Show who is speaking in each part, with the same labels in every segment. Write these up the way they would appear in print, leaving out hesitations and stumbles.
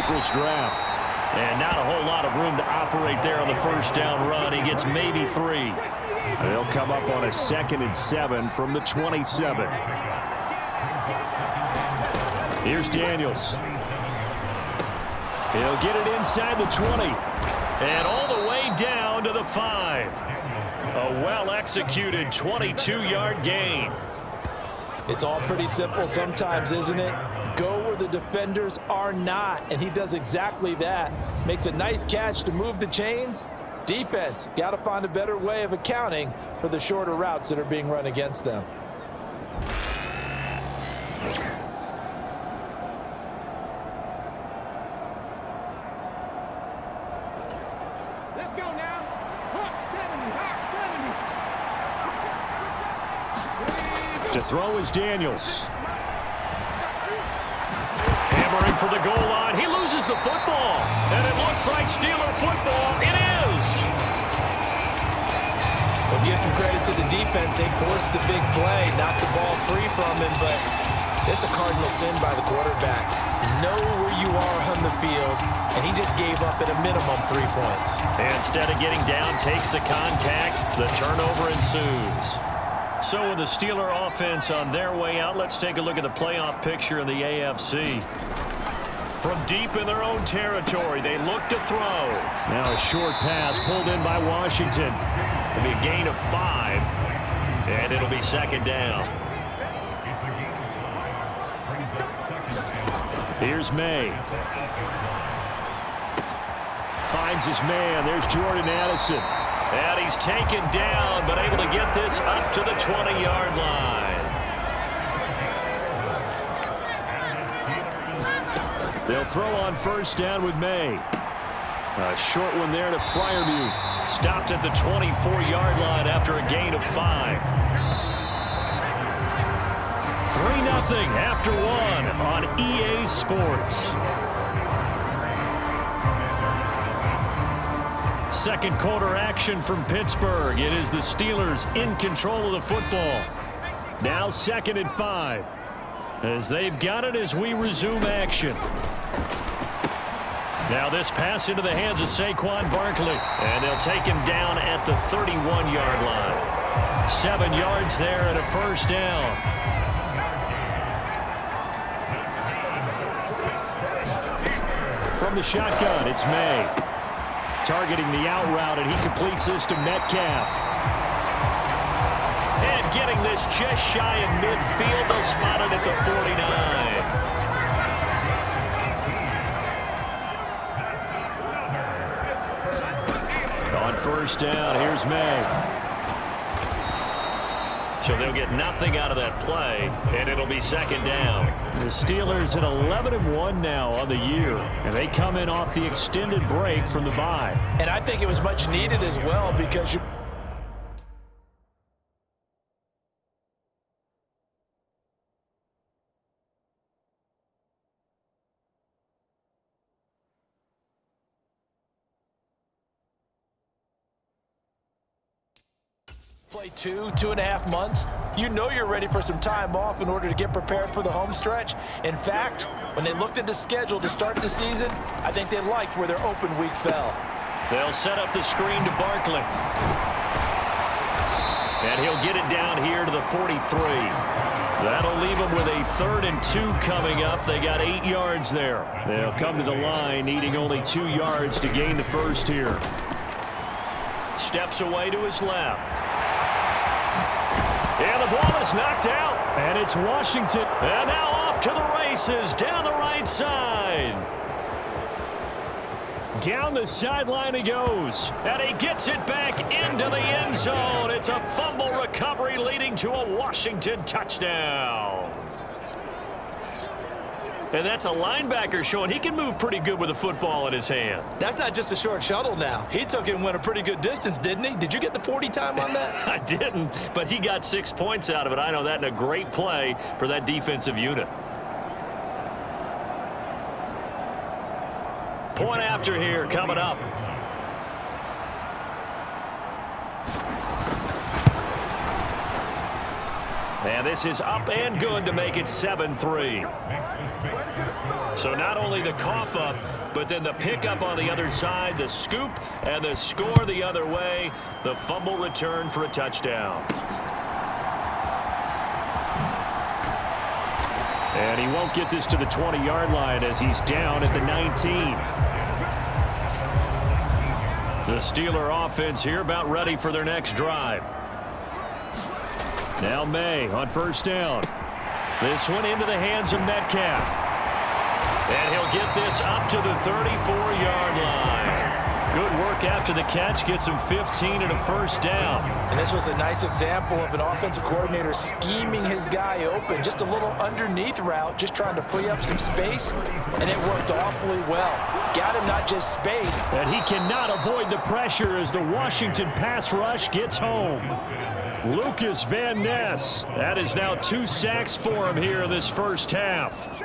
Speaker 1: April's draft. And not a whole lot of room to operate there on the first down run. He gets maybe 3. They'll come up on a 2nd and 7 from the 27. Here's Daniels. He'll get it inside the 20. And all the way down to the 5. A well-executed 22-yard gain.
Speaker 2: It's all pretty simple sometimes, isn't it? Go where the defenders are not, and he does exactly that. Makes a nice catch to move the chains. Defense, got to find a better way of accounting for the shorter routes that are being run against them.
Speaker 3: Let's go now. Hawk 70, Hawk 70.
Speaker 1: To throw is Daniels. Hammering for the goal line. He loses the football. And it looks like Steeler football. It is.
Speaker 2: We'll give some credit to the defense. They forced the big play, knocked the ball free from him, but it's a cardinal sin by the quarterback. Know where you are on the field, and he just gave up at a minimum 3 points.
Speaker 1: And instead of getting down, takes the contact. The turnover ensues. So with the Steeler offense on their way out, let's take a look at the playoff picture in the AFC. From deep in their own territory, they look to throw. Now a short pass pulled in by Washington. It'll be a gain of 5, and it'll be 2nd down. Here's May. Finds his man. There's Jordan Addison. And he's taken down, but able to get this up to the 20-yard line. They'll throw on first down with May. A short one there to Freiermuth. Stopped at the 24-yard line after a gain of 5. 3-0 after 1 on EA Sports. Second quarter action from Pittsburgh. It is the Steelers in control of the football. Now 2nd and 5. As they've got it as we resume action. Now this pass into the hands of Saquon Barkley. And they'll take him down at the 31-yard line. 7 yards there and a first down. From the shotgun, it's May. Targeting the out route, and he completes this to Metcalf. And getting this just shy of midfield. They'll spot it at the 49. On first down, here's May. So they'll get nothing out of that play, and it'll be 2nd down. The Steelers at 11-1 now on the year, and they come in off the extended break from the bye.
Speaker 2: And I think it was much needed as well because you play 2.5 months, you know you're ready for some time off in order to get prepared for the home stretch. In fact, when they looked at the schedule to start the season, I think they liked where their open week fell.
Speaker 1: They'll set up the screen to Barkley. And he'll get it down here to the 43. That'll leave them with a 3rd and 2 coming up. They got 8 yards there. They'll come to the line, needing only 2 yards to gain the first here. Steps away to his left. And the ball is knocked out. And it's Washington. And now off to the races down the right side. Down the sideline he goes. And he gets it back into the end zone. It's a fumble recovery leading to a Washington touchdown. And that's a linebacker showing he can move pretty good with the football in his hand.
Speaker 2: That's not just a short shuttle now. He took it and went a pretty good distance, didn't he? Did you get the 40 time on that?
Speaker 1: I didn't, but he got 6 points out of it. I know that, in a great play for that defensive unit. Point after here coming up. And this is up and good to make it 7-3. So not only the cough up, but then the pickup on the other side, the scoop, and the score the other way. The fumble return for a touchdown. And he won't get this to the 20-yard line as he's down at the 19. The Steeler offense here about ready for their next drive. Now May on first down. This one into the hands of Metcalf. And he'll get this up to the 34-yard line. Good work after the catch. Gets him 15 and a first down.
Speaker 2: And this was a nice example of an offensive coordinator scheming his guy open. Just a little underneath route, just trying to free up some space. And it worked awfully well. Got him not just space.
Speaker 1: And he cannot avoid the pressure as the Washington pass rush gets home. Lucas Van Ness. That is now 2 sacks for him here in this first half.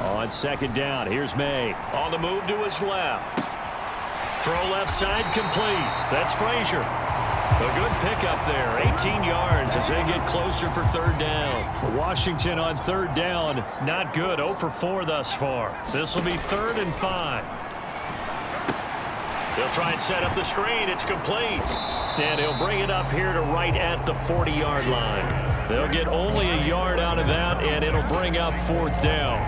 Speaker 1: On second down, here's May. On the move to his left. Throw left side complete. That's Frazier. A good pickup there. 18 yards as they get closer for third down. Washington on third down. Not good. 0 for 4 thus far. This will be 3rd and 5. He'll try and set up the screen. It's complete. And he'll bring it up here to right at the 40-yard line. They'll get only a yard out of that, and it'll bring up 4th down.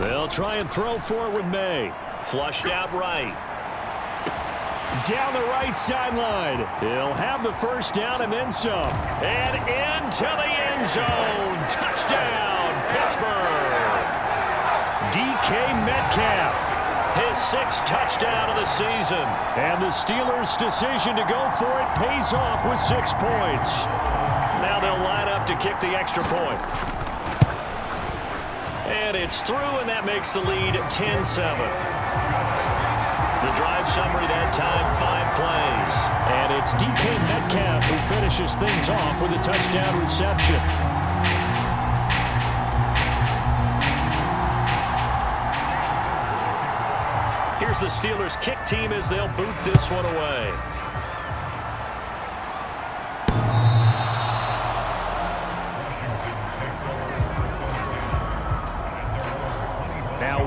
Speaker 1: They'll try and throw for it with May. Flushed out right. Down the right sideline. He'll have the first down and then some. And into the end zone. Touchdown, Pittsburgh. DK Metcalf. His 6th touchdown of the season. And the Steelers' decision to go for it pays off with 6 points. Now they'll line up to kick the extra point. And it's through, and that makes the lead 10-7. The drive summary that time, 5 plays. And it's DK Metcalf who finishes things off with a touchdown reception. Here's the Steelers' kick team as they'll boot this one away.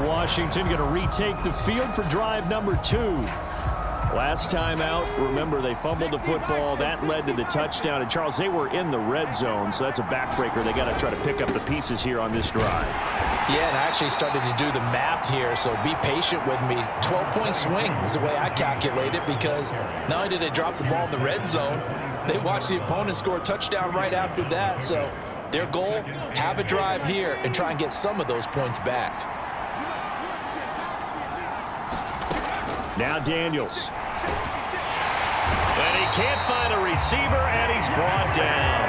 Speaker 1: Washington going to retake the field for drive number 2. Last time out, remember, they fumbled the football. That led to the touchdown. And, Charles, they were in the red zone, so that's a backbreaker. They got to try to pick up the pieces here on this drive.
Speaker 2: Yeah, and I actually started to do the math here, so be patient with me. 12-point swing is the way I calculate it, because not only did they drop the ball in the red zone, they watched the opponent score a touchdown right after that. So their goal, have a drive here and try and get some of those points back.
Speaker 1: Now Daniels. And he can't find a receiver, and he's brought down.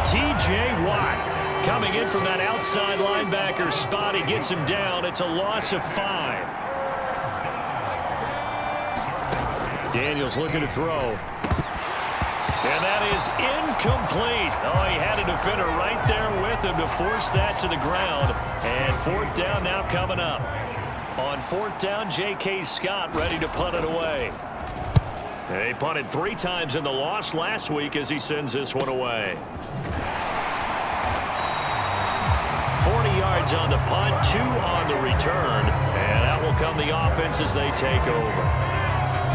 Speaker 1: T.J. Watt coming in from that outside linebacker spot. He gets him down. It's a loss of 5. Daniels looking to throw. And that is incomplete. Oh, he had a defender right there with him to force that to the ground. And 4th down now coming up. On 4th down, J.K. Scott ready to punt it away. He punted 3 times in the loss last week as he sends this one away. 40 yards on the punt, 2 on the return. And out will come the offense as they take over.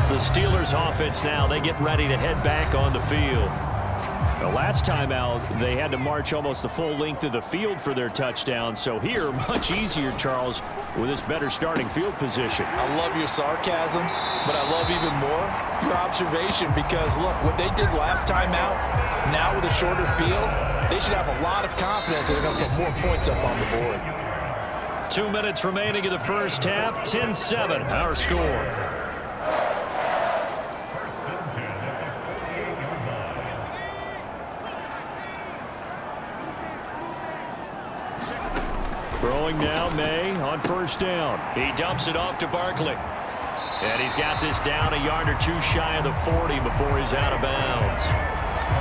Speaker 1: The Steelers offense now, they get ready to head back on the field. The last time out, they had to march almost the full length of the field for their touchdown. So here, much easier, Charles, with this better starting field position.
Speaker 2: I love your sarcasm, but I love even more your observation, because, look, what they did last time out, now with a shorter field, they should have a lot of confidence that they're going to put more points up on the board.
Speaker 1: 2 minutes remaining in the first half, 10-7, our score. Throwing now, May on first down. He dumps it off to Barkley. And he's got this down a yard or 2 shy of the 40 before he's out of bounds.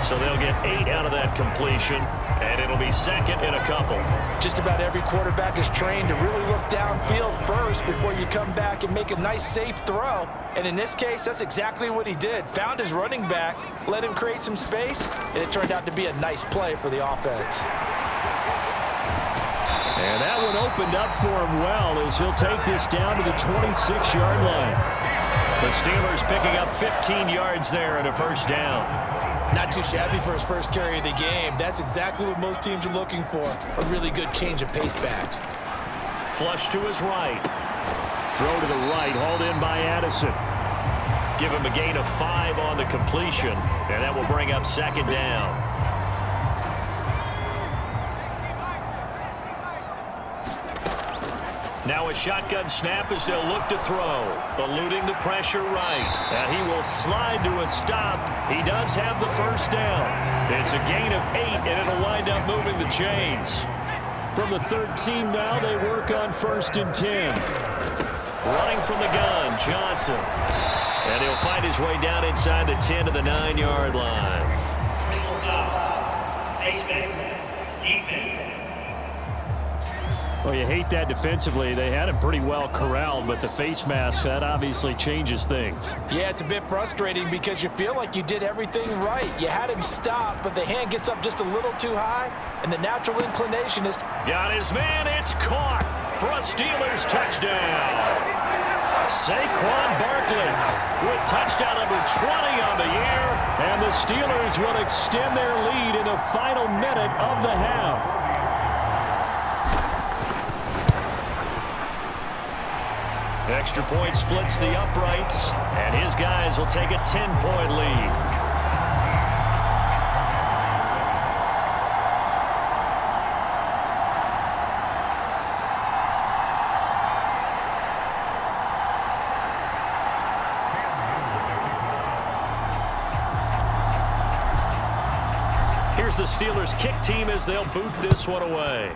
Speaker 1: So they'll get 8 out of that completion, and it'll be second in a couple.
Speaker 2: Just about every quarterback is trained to really look downfield first before you come back and make a nice, safe throw. And in this case, that's exactly what he did. Found his running back, let him create some space, and it turned out to be a nice play for the offense.
Speaker 1: And that one opened up for him well as he'll take this down to the 26-yard line. The Steelers picking up 15 yards there and a first down.
Speaker 4: Not too shabby for his first carry of the game. That's exactly what most teams are looking for, a really good change of pace back.
Speaker 1: Flush to his right. Throw to the right, hauled in by Addison. Give him a gain of 5 on the completion, and that will bring up second down. Now a shotgun snap as they'll look to throw. Eluding the pressure right. And he will slide to a stop. He does have the first down. It's a gain of 8, and it'll wind up moving the chains. From the 13 now, they work on 1st and 10. Running from the gun, Johnson. And he'll find his way down inside the 10 to the 9-yard line. Well, you hate that defensively. They had him pretty well corralled, but the face mask, that obviously changes things.
Speaker 2: Yeah, it's a bit frustrating because you feel like you did everything right. You had him stop, but the hand gets up just a little too high, and the natural inclination is...
Speaker 1: Got his man, it's caught for a Steelers touchdown. Saquon Barkley with touchdown number 20 on the year, and the Steelers will extend their lead in the final minute of the half. Extra point splits the uprights, and his guys will take a 10-point lead. Here's the Steelers kick team as they'll boot this one away.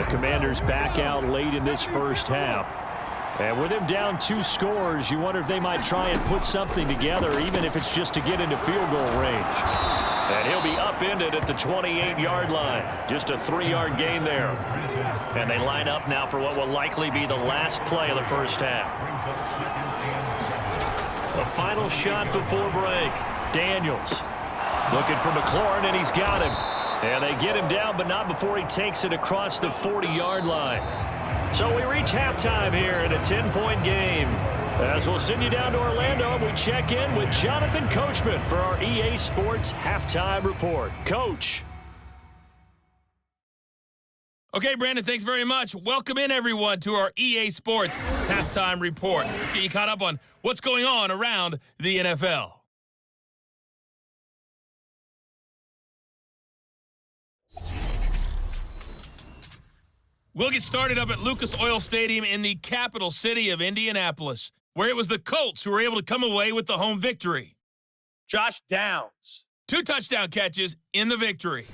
Speaker 1: Commanders back out late in this first half. And with him down 2 scores, you wonder if they might try and put something together, even if it's just to get into field goal range. And he'll be upended at the 28-yard line. Just a 3-yard gain there. And they line up now for what will likely be the last play of the first half. A final shot before break. Daniels looking for McLaurin, and he's got him. And they get him down, but not before he takes it across the 40-yard line. So we reach halftime here in a 10-point game. As we'll send you down to Orlando, and we check in with Jonathan Coachman for our EA Sports Halftime Report. Coach.
Speaker 5: Okay, Brandon, thanks very much. Welcome in, everyone, to our EA Sports Halftime Report. Let's get you caught up on what's going on around the NFL. We'll get started up at Lucas Oil Stadium in the capital city of Indianapolis, where it was the Colts who were able to come away with the home victory. Josh Downs, 2 touchdown catches in the victory.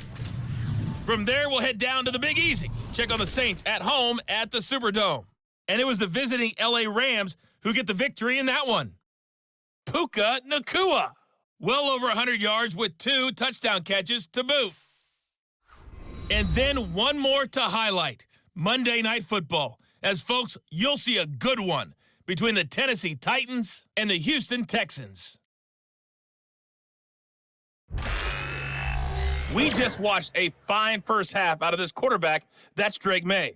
Speaker 5: From there, we'll head down to the Big Easy. Check on the Saints at home at the Superdome. And it was the visiting LA Rams who get the victory in that one. Puka Nacua, well over 100 yards with 2 touchdown catches to boot. And then one more to highlight. Monday Night Football. As folks, you'll see a good one between the Tennessee Titans and the Houston Texans. We just watched a fine first half out of this quarterback. That's Drake May.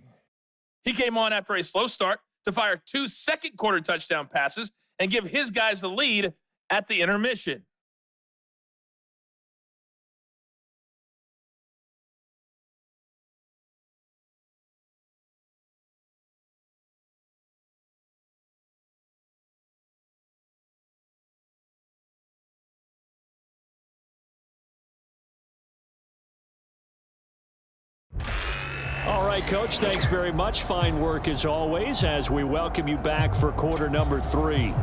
Speaker 5: He came on after a slow start to fire 2 second-quarter touchdown passes and give his guys the lead at the intermission.
Speaker 1: All right, Coach, thanks very much. Fine work as always as we welcome you back for quarter number 3.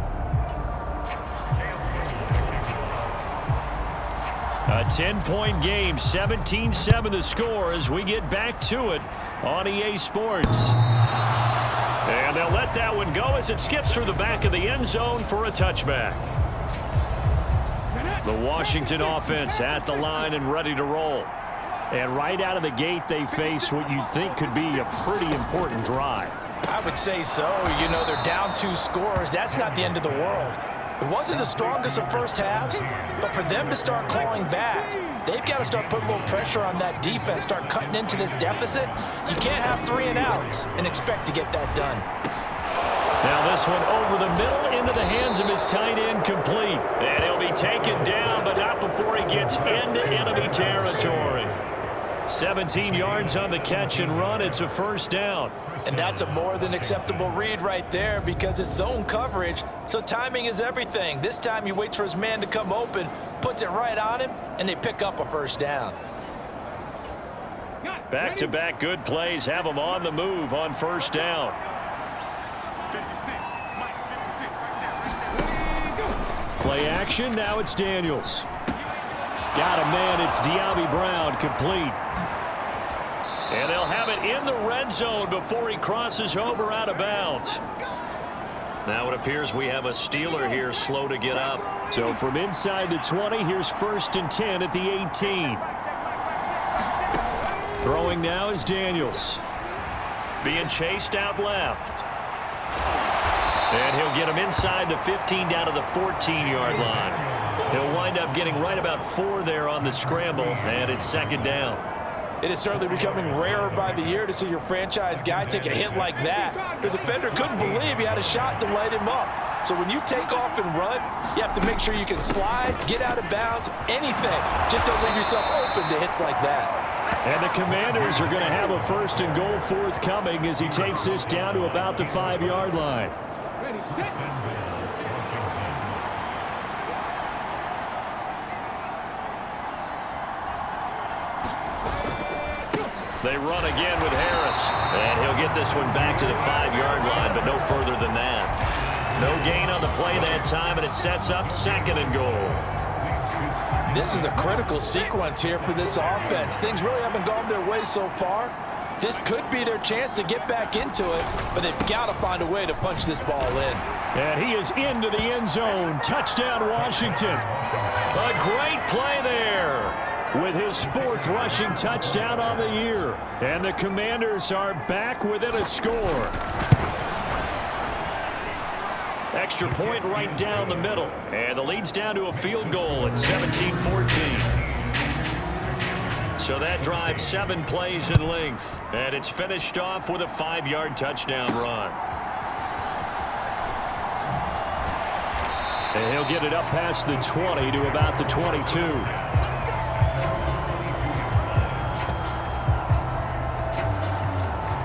Speaker 1: A 10-point game, 17-7 the score as we get back to it on EA Sports. And they'll let that one go as it skips through the back of the end zone for a touchback. The Washington offense at the line and ready to roll. And right out of the gate, they face what you think could be a pretty important drive.
Speaker 2: I would say so. You know, they're down 2 scores. That's not the end of the world. It wasn't the strongest of first halves, but for them to start clawing back, they've got to start putting a little pressure on that defense, start cutting into this deficit. You can't have 3 and outs and expect to get that done.
Speaker 1: Now this one over the middle into the hands of his tight end, complete. And he'll be taken down, but not before he gets into enemy territory. 17 yards on the catch and run. It's a first down.
Speaker 2: And that's a more than acceptable read right there because it's zone coverage, so timing is everything. This time he waits for his man to come open, puts it right on him, and they pick up a first down.
Speaker 1: Back-to-back good plays have him on the move on first down.
Speaker 3: 56.
Speaker 1: Play action, now it's Daniels. Got a man, it's Diaby Brown, complete. And they'll have it in the red zone before he crosses over out of bounds. Now it appears we have a Steeler here slow to get up. So from inside the 20, here's 1st and 10 at the 18. Throwing now is Daniels. Being chased out left. And he'll get him inside the 15 down to the 14-yard line. He'll wind up getting right about 4 there on the scramble, and it's 2nd down.
Speaker 2: It is certainly becoming rarer by the year to see your franchise guy take a hit like that. The defender couldn't believe he had a shot to light him up. So when you take off and run, you have to make sure you can slide, get out of bounds, anything. Just don't leave yourself open to hits like that.
Speaker 1: And the Commanders are going to have a 1st and goal forthcoming as he takes this down to about the 5-yard line. They run again with Harris. And he'll get this one back to the 5-yard line, but no further than that. No gain on the play that time, and it sets up 2nd and goal.
Speaker 2: This is a critical sequence here for this offense. Things really haven't gone their way so far. This could be their chance to get back into it, but they've got to find a way to punch this ball in.
Speaker 1: And he is into the end zone. Touchdown, Washington. A great play there with his 4th rushing touchdown on the year. And the Commanders are back within a score. Extra point right down the middle. And the lead's down to a field goal at 17-14. So that drive 7 plays in length. And it's finished off with a 5-yard touchdown run. And he'll get it up past the 20 to about the 22.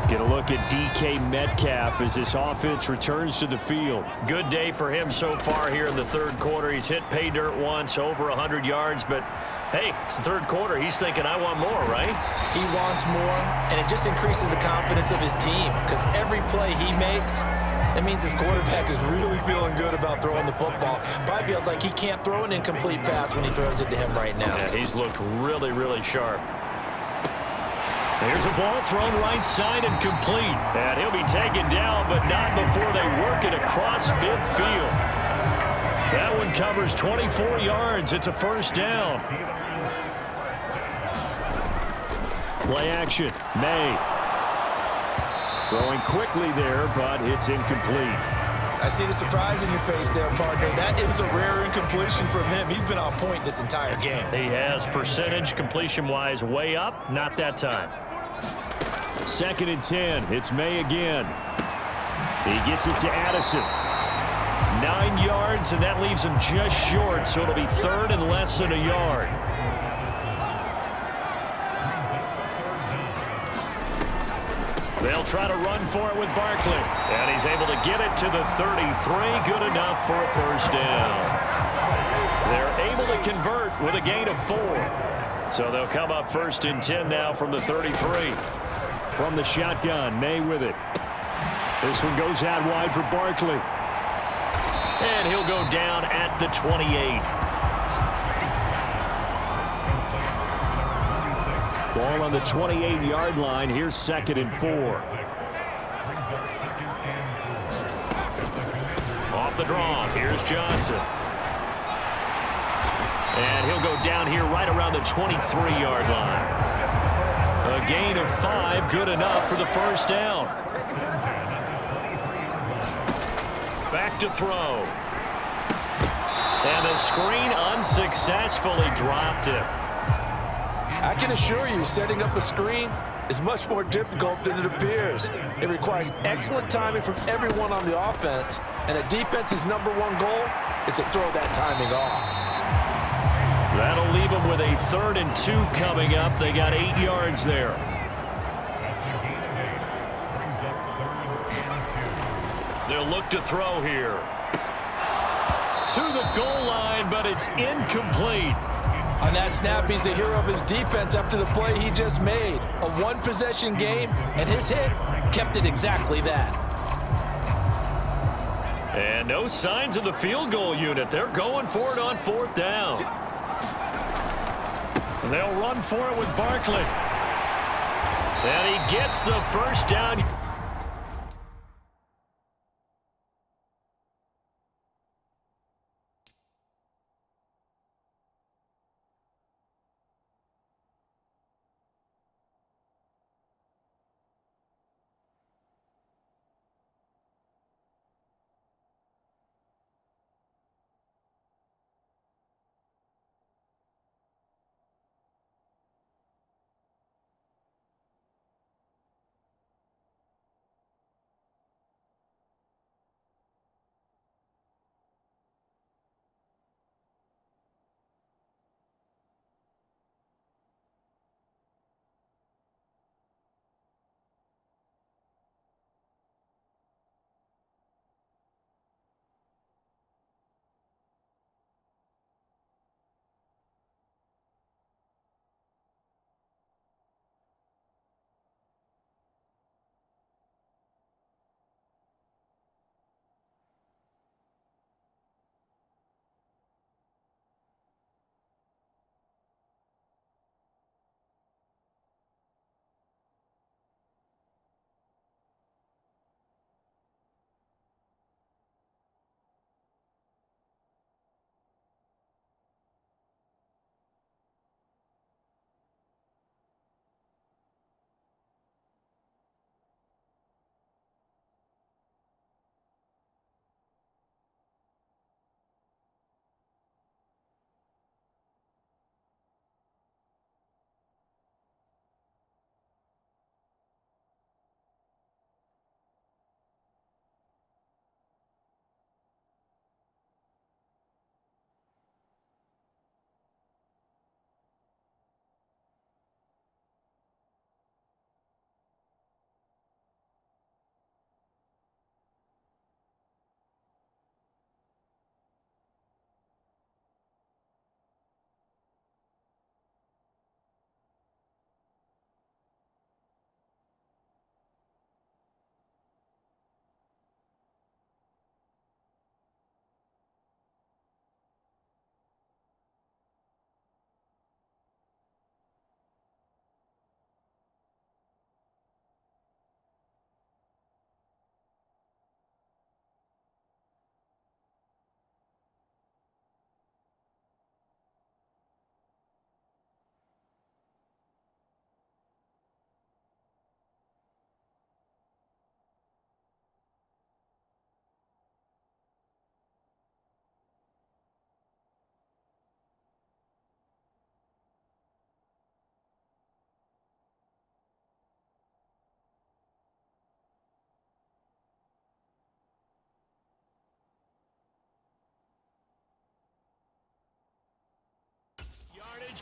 Speaker 1: Get a look at DK Metcalf as this offense returns to the field. Good day for him so far here in the 3rd quarter. He's hit pay dirt once, over 100 yards, but hey, it's the 3rd quarter. He's thinking, I want more, right?
Speaker 4: He wants more, and it just increases the confidence of his team because every play he makes, that means his quarterback is really feeling good about throwing the football. Probably feels like he can't throw an incomplete pass when he throws it to him right now.
Speaker 1: Yeah, he's looked really, really sharp. Here's a ball thrown right side and complete. And he'll be taken down, but not before they work it across midfield. That one covers 24 yards. It's a 1st down. Play action. May. Throwing quickly there, but it's incomplete.
Speaker 4: I see the surprise in your face there, partner. That is a rare incompletion from him. He's been on point this entire game.
Speaker 1: He has percentage completion-wise way up. Not that time. 2nd and 10. It's May again. He gets it to Addison. 9 yards, and that leaves him just short, so it'll be 3rd and less than a yard. They'll try to run for it with Barkley. And he's able to get it to the 33. Good enough for a 1st down. They're able to convert with a gain of 4. So they'll come up 1st and 10 now from the 33. From the shotgun, May with it. This one goes out wide for Barkley. And he'll go down at the 28. Ball on the 28-yard line. Here's 2nd and 4. Off the draw. Here's Johnson. And he'll go down here right around the 23-yard line. A gain of 5, good enough for the first down. Back to throw. And the screen unsuccessfully dropped him.
Speaker 2: I can assure you, setting up a screen is much more difficult than it appears. It requires excellent timing from everyone on the offense, and a defense's #1 goal is to throw that timing off.
Speaker 1: That'll leave them with a 3rd and 2 coming up. They got 8 yards there. They'll look to throw here. To the goal line, but it's incomplete.
Speaker 2: On that snap, he's the hero of his defense after the play he just made. A one-possession game, and his hit kept it exactly that.
Speaker 1: And no signs of the field goal unit. They're going for it on 4th down. And they'll run for it with Barkley. And he gets the first down.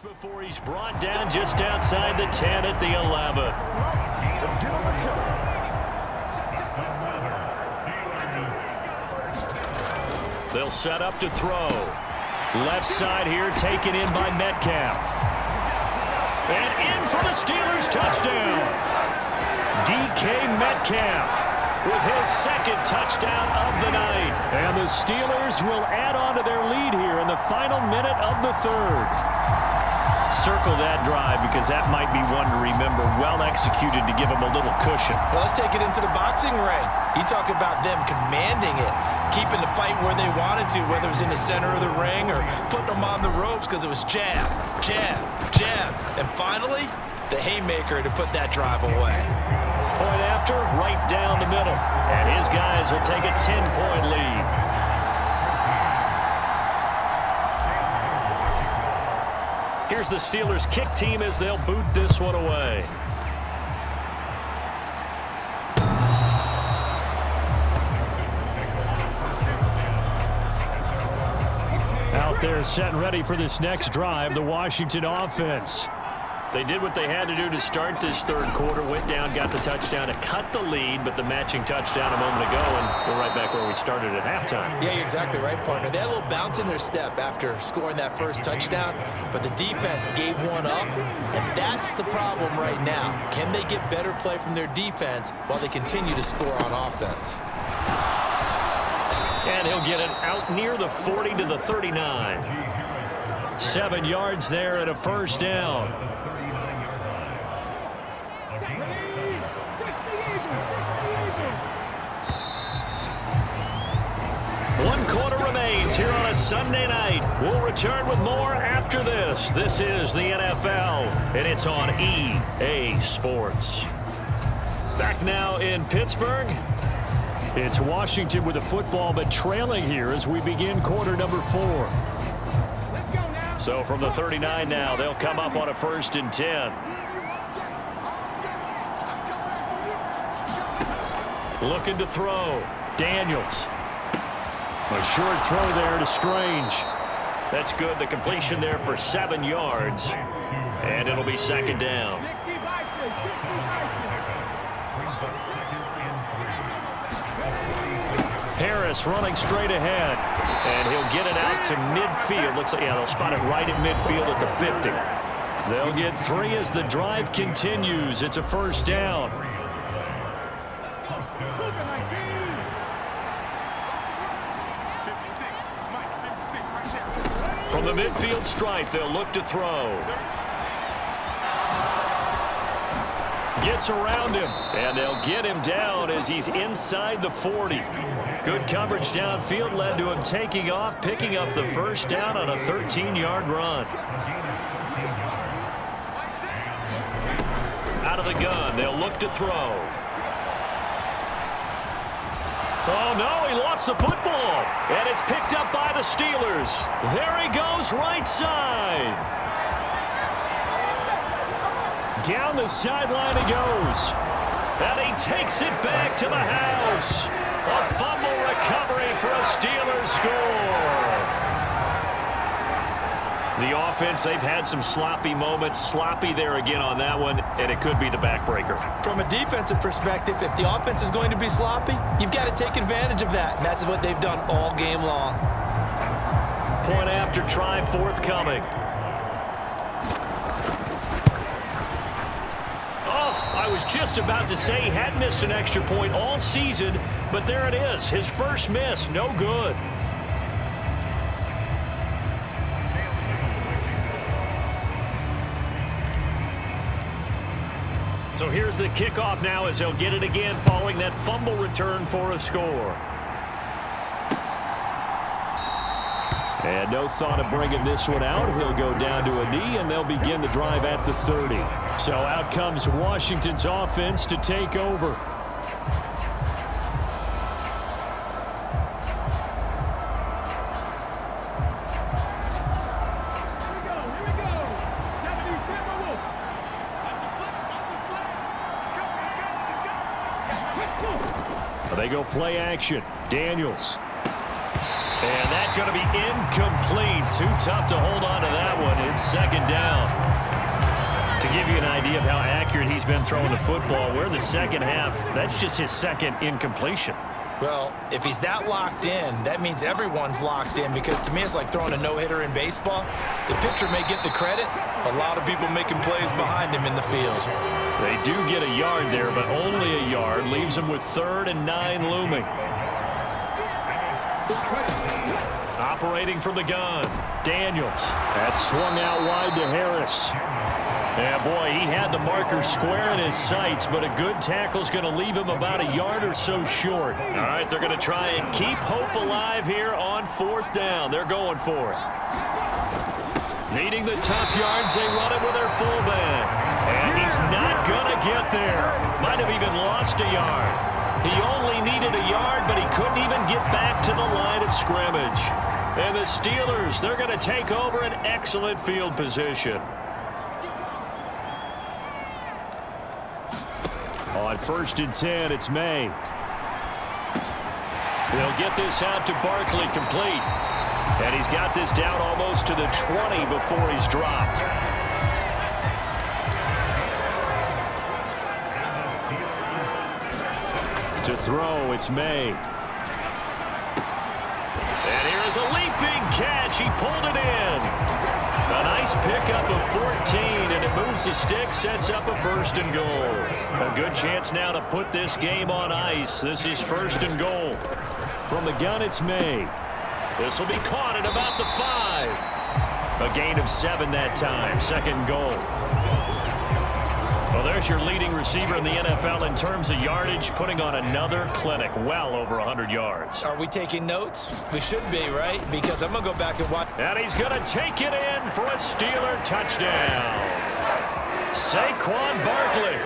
Speaker 1: Before he's brought down just outside the 10 at the 11. They'll set up to throw. Left side here taken in by Metcalf. And in for the Steelers touchdown. DK Metcalf with his 2nd touchdown of the night. And the Steelers will add on to their lead here in the final minute of the 3rd. circle that drive because that might be one to remember. Well executed to give them a little cushion.
Speaker 4: Well, let's take it into the boxing ring. You talk about them commanding it, keeping the fight where they wanted to, whether it was in the center of the ring or putting them on the ropes because it was jab, jab, jab. And finally, the haymaker to put that drive away.
Speaker 1: Point after, right down the middle. And his guys will take a 10-point lead. Here's the Steelers' kick team as they'll boot this one away. Out there set and ready for this next drive, the Washington offense. They did what they had to do to start this third quarter. Went down, got the touchdown to cut the lead, but the matching touchdown a moment ago, and we're right back where we started at halftime.
Speaker 4: Yeah, you're exactly right, partner. They had a little bounce in their step after scoring that first touchdown, but the defense gave one up, and that's the problem right now. Can they get better play from their defense while they continue to score on offense?
Speaker 1: And he'll get it out near the 40 to the 39. 7 yards there and a first down. One quarter remains here on a Sunday night. We'll return with more after this. This is the NFL, and it's on EA Sports. Back now in Pittsburgh. It's Washington with the football, but trailing here as we begin quarter number 4. So from the 39 now, they'll come up on a 1st and 10. Looking to throw. Daniels. A short throw there to Strange. That's good. The completion there for 7 yards. And it'll be 2nd down. Harris running straight ahead. And he'll get it out to midfield. Looks like, yeah, they'll spot it right at midfield at the 50. They'll get 3 as the drive continues. It's a 1st down. From the midfield stripe, they'll look to throw. Gets around him, and they'll get him down as he's inside the 40. Good coverage downfield led to him taking off, picking up the 1st down on a 13-yard run. Out of the gun, they'll look to throw. Oh, no, he lost the football, and it's picked up by the Steelers. There he goes, right side. Down the sideline he goes, and he takes it back to the house. A fumble recovery for a Steelers score. The offense, they've had some sloppy moments. Sloppy there again on that one, and it could be the backbreaker.
Speaker 4: From a defensive perspective, if the offense is going to be sloppy, you've got to take advantage of that, and that's what they've done all game long.
Speaker 1: Point after try forthcoming. Oh, I was just about to say he had missed an extra point all season, but there it is. His first miss, no good. So here's the kickoff now as they'll get it again following that fumble return for a score. And no thought of bringing this one out. He'll go down to a knee, and they'll begin the drive at the 30. So out comes Washington's offense to take over. They go play action. Daniels. And that's going to be incomplete. Too tough to hold on to that one. It's 2nd down. To give you an idea of how accurate he's been throwing the football, we're in the second half. That's just his 2nd incompletion.
Speaker 4: Well, if he's that locked in, that means everyone's locked in, because to me it's like throwing a no-hitter in baseball. The pitcher may get the credit. A lot of people making plays behind him in the field.
Speaker 1: They do get a yard there, but only a yard. Leaves them with 3rd and 9 looming. operating from the gun. Daniels. That's swung out wide to Harris. Yeah, boy, he had the marker square in his sights, but a good tackle's going to leave him about a yard or so short. All right, they're going to try and keep hope alive here on 4th down. They're going for it. Needing the tough yards, they run it with their fullback. And he's not going to get there. Might have even lost a yard. He only needed a yard, but he couldn't even get back to the line of scrimmage. And the Steelers, they're going to take over an excellent field position. On 1st and 10, it's May. They'll get this out to Barkley, complete. And he's got this down almost to the 20 before he's dropped. To throw, it's May. And here is a leaping catch. He pulled it in. A nice pickup of 14, and it moves the stick, sets up a 1st and goal. A good chance now to put this game on ice. This is 1st and goal. From the gun, it's May. This will be caught at about the 5. A gain of 7 that time. 2nd goal. Well, there's your leading receiver in the NFL in terms of yardage, putting on another clinic, well over 100 yards.
Speaker 4: Are we taking notes? We should be, right? Because I'm going to go back and watch.
Speaker 1: And he's going to take it in for a Steeler touchdown. Saquon Barkley,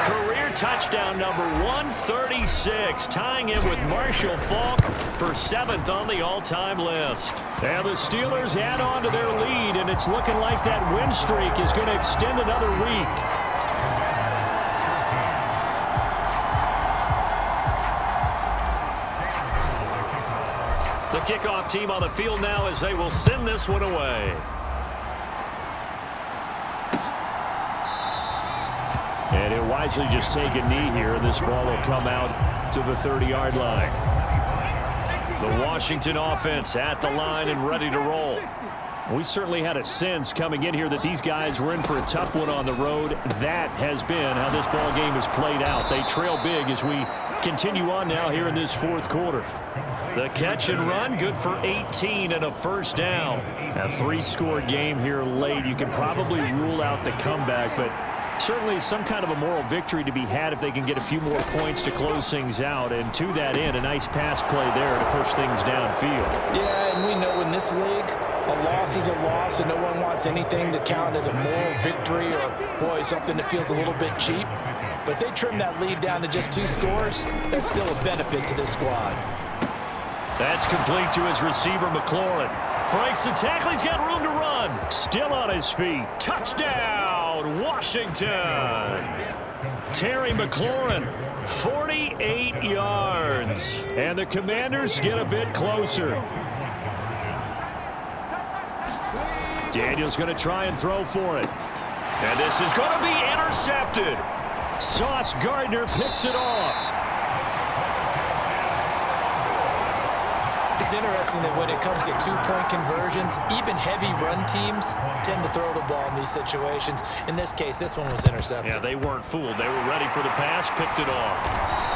Speaker 1: career touchdown number 136, tying him with Marshall Faulk for 7th on the all-time list. And the Steelers add on to their lead, and it's looking like that win streak is going to extend another week. The kickoff team on the field now as they will send this one away. And he'll wisely just take a knee here, and this ball will come out to the 30-yard line. The Washington offense at the line and ready to roll. We certainly had a sense coming in here that these guys were in for a tough one on the road. That has been how this ball game has played out. They trail big as we continue on now here in this 4th quarter. The catch and run, good for 18 and a 1st down. A 3-score game here late. You can probably rule out the comeback, but certainly some kind of a moral victory to be had if they can get a few more points to close things out. And to that end, a nice pass play there to push things downfield.
Speaker 2: Yeah, and we know in this league, a loss is a loss, and no one wants anything to count as a moral victory or, boy, something that feels a little bit cheap. But they trim that lead down to just 2 scores. That's still a benefit to this squad.
Speaker 1: That's complete to his receiver, McLaurin. Breaks the tackle. He's got room to run. Still on his feet. Touchdown, Washington. Terry McLaurin, 48 yards. And the Commanders get a bit closer. Daniels going to try and throw for it. And this is going to be intercepted. Sauce Gardner picks it off.
Speaker 4: It's interesting that when it comes to 2-point conversions, even heavy run teams tend to throw the ball in these situations. In this case, this one was intercepted.
Speaker 1: Yeah, they weren't fooled. They were ready for the pass, picked it off.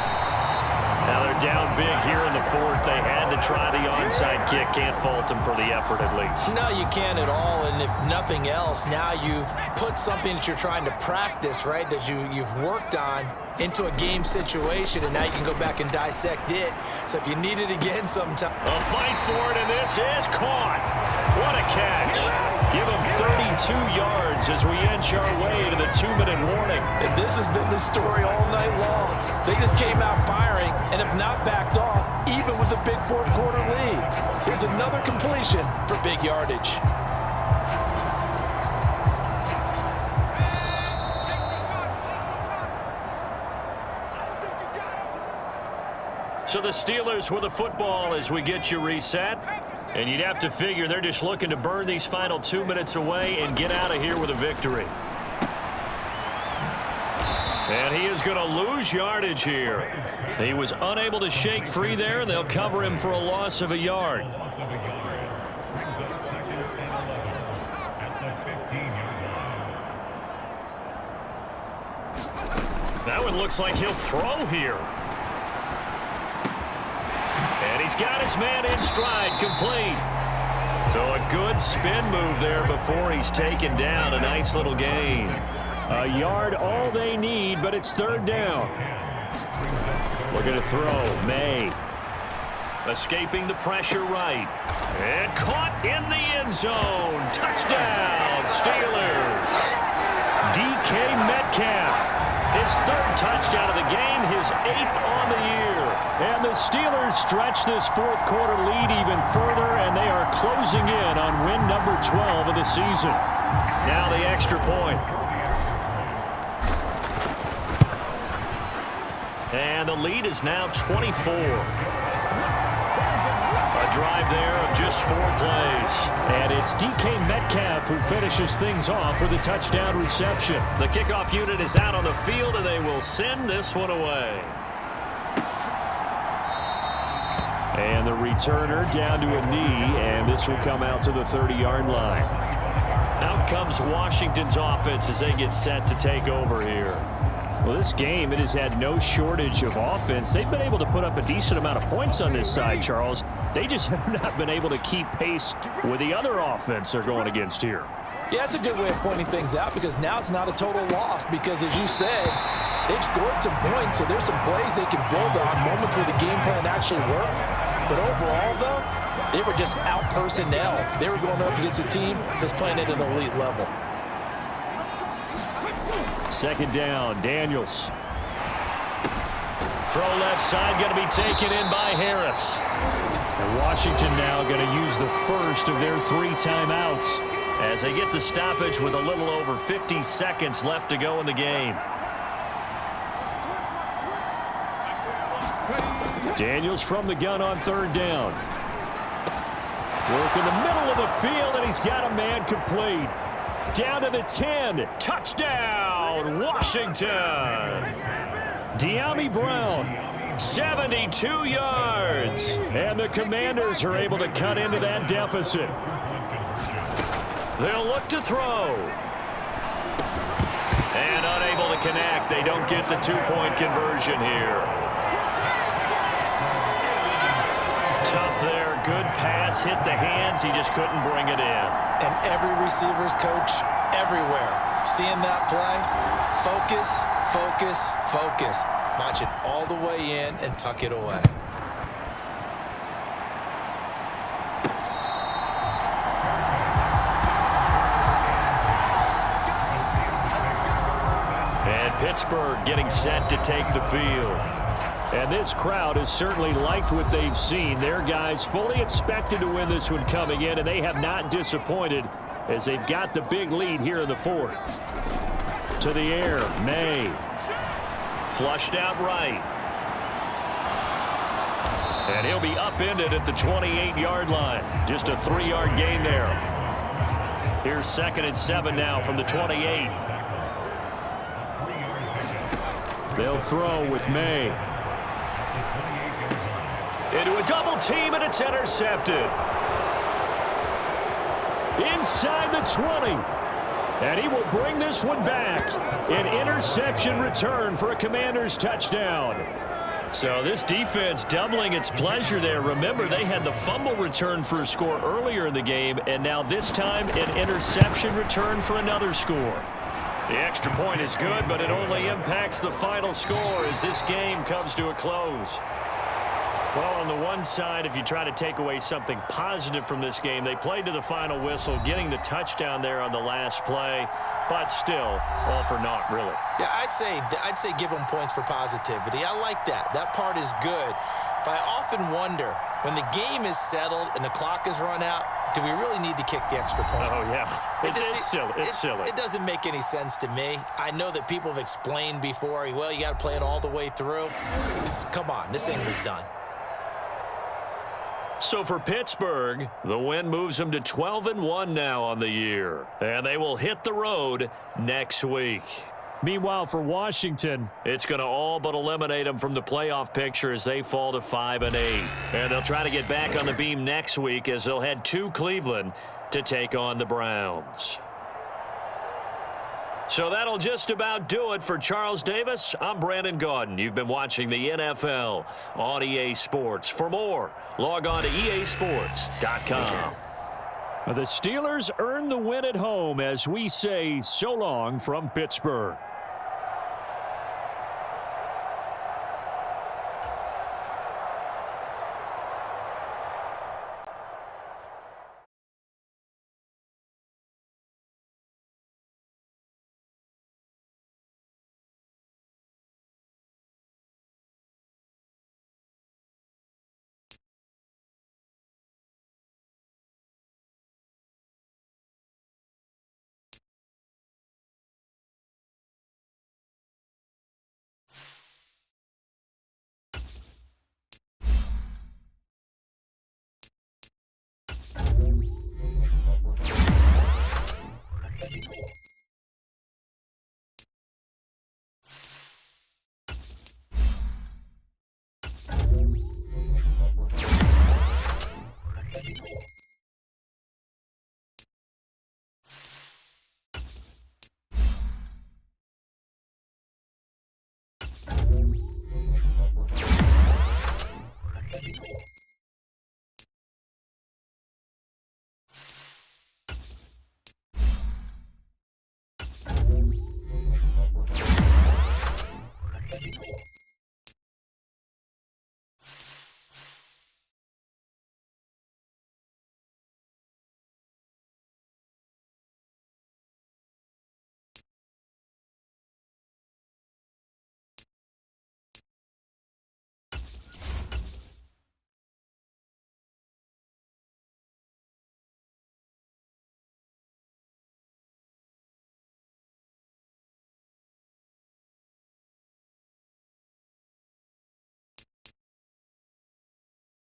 Speaker 1: Now they're down big here in the 4th. They had to try the onside kick. Can't fault them for the effort at least.
Speaker 4: No, you can't at all. And if nothing else, now you've put something that you're trying to practice, right, that you've worked on into a game situation, and now you can go back and dissect it. So if you need it again sometime.
Speaker 1: A fight for it, and this is caught. What a catch. Give him 32 yards as we inch our way to the 2-minute warning.
Speaker 2: And this has been the story all night long. They just came out firing and have not backed off, even with a big 4th quarter lead. Here's another completion for big yardage.
Speaker 1: So the Steelers with the football as we get you reset. And you'd have to figure they're just looking to burn these final 2 minutes away and get out of here with a victory. And he is going to lose yardage here. He was unable to shake free there, and they'll cover him for a loss of a yard. That one looks like he'll throw here. And he's got his man in stride, complete. So a good spin move there before he's taken down. A nice little gain. A yard all they need, but it's third down. Looking to throw. May. Escaping the pressure right. And caught in the end zone. Touchdown, Steelers. DK Metcalf. His third touchdown of the game, his 8th on the year. And the Steelers stretch this fourth quarter lead even further, and they are closing in on win number 12 of the season. Now the extra point. And the lead is now 24. A drive there of just 4 plays. And it's DK Metcalf who finishes things off with a touchdown reception. The kickoff unit is out on the field, and they will send this one away. And the returner down to a knee, and this will come out to the 30-yard line. Out comes Washington's offense as they get set to take over here. Well, this game, it has had no shortage of offense. They've been able to put up a decent amount of points on this side, Charles. They just have not been able to keep pace with the other offense they're going against here.
Speaker 2: Yeah, that's a good way of pointing things out because now it's not a total loss because, as you said, they've scored some points, so there's some plays they can build on, moments where the game plan actually worked. But overall, though, they were just out personnel. They were going up against a team that's playing at an elite level.
Speaker 1: Second down, Daniels. Throw left side, going to be taken in by Harris. And Washington now going to use the first of their 3 timeouts as they get the stoppage with a little over 50 seconds left to go in the game. Daniels from the gun on third down. Work in the middle of the field, and he's got a man complete. Down to the 10. Touchdown, Washington. De'Ami Brown, 72 yards. And the Commanders are able to cut into that deficit. They'll look to throw. And unable to connect. They don't get the 2-point conversion here. Tough there. Good pass. Hit the hands. He just couldn't bring it in.
Speaker 4: And every receiver's coach everywhere. Seeing that play, focus, focus, focus. Watch it all the way in and tuck it away.
Speaker 1: And Pittsburgh getting set to take the field. And this crowd has certainly liked what they've seen. Their guys fully expected to win this one coming in, and they have not disappointed as they've got the big lead here in the fourth. To the air, May. Flushed out right. And he'll be upended at the 28-yard line. Just a 3-yard gain there. Here's 2nd and 7 now from the 28. They'll throw with May. Into a double team, and it's intercepted. Inside the 20. And he will bring this one back. An interception return for a Commanders touchdown. So this defense doubling its pleasure there. Remember, they had the fumble return for a score earlier in the game, and now this time an interception return for another score. The extra point is good, but it only impacts the final score as this game comes to a close. Well, on the one side, if you try to take away something positive from this game, they played to the final whistle, getting the touchdown there on the last play, but still, all for naught, really.
Speaker 4: Yeah, I'd say give them points for positivity. I like that. That part is good. But I often wonder, when the game is settled and the clock is run out, do we really need to kick the extra point?
Speaker 1: Oh, yeah. It's silly. It's silly.
Speaker 4: It doesn't make any sense to me. I know that people have explained before, well, you got to play it all the way through. Come on, this thing was done.
Speaker 1: So for Pittsburgh, the win moves them to 12-1 now on the year. And they will hit the road next week. Meanwhile, for Washington, it's going to all but eliminate them from the playoff picture as they fall to 5-8. And they'll try to get back on the beam next week as they'll head to Cleveland to take on the Browns. So that'll just about do it for Charles Davis. I'm Brandon Gaudin. You've been watching the NFL on EA Sports. For more, log on to easports.com. The Steelers earn the win at home as we say so long from Pittsburgh.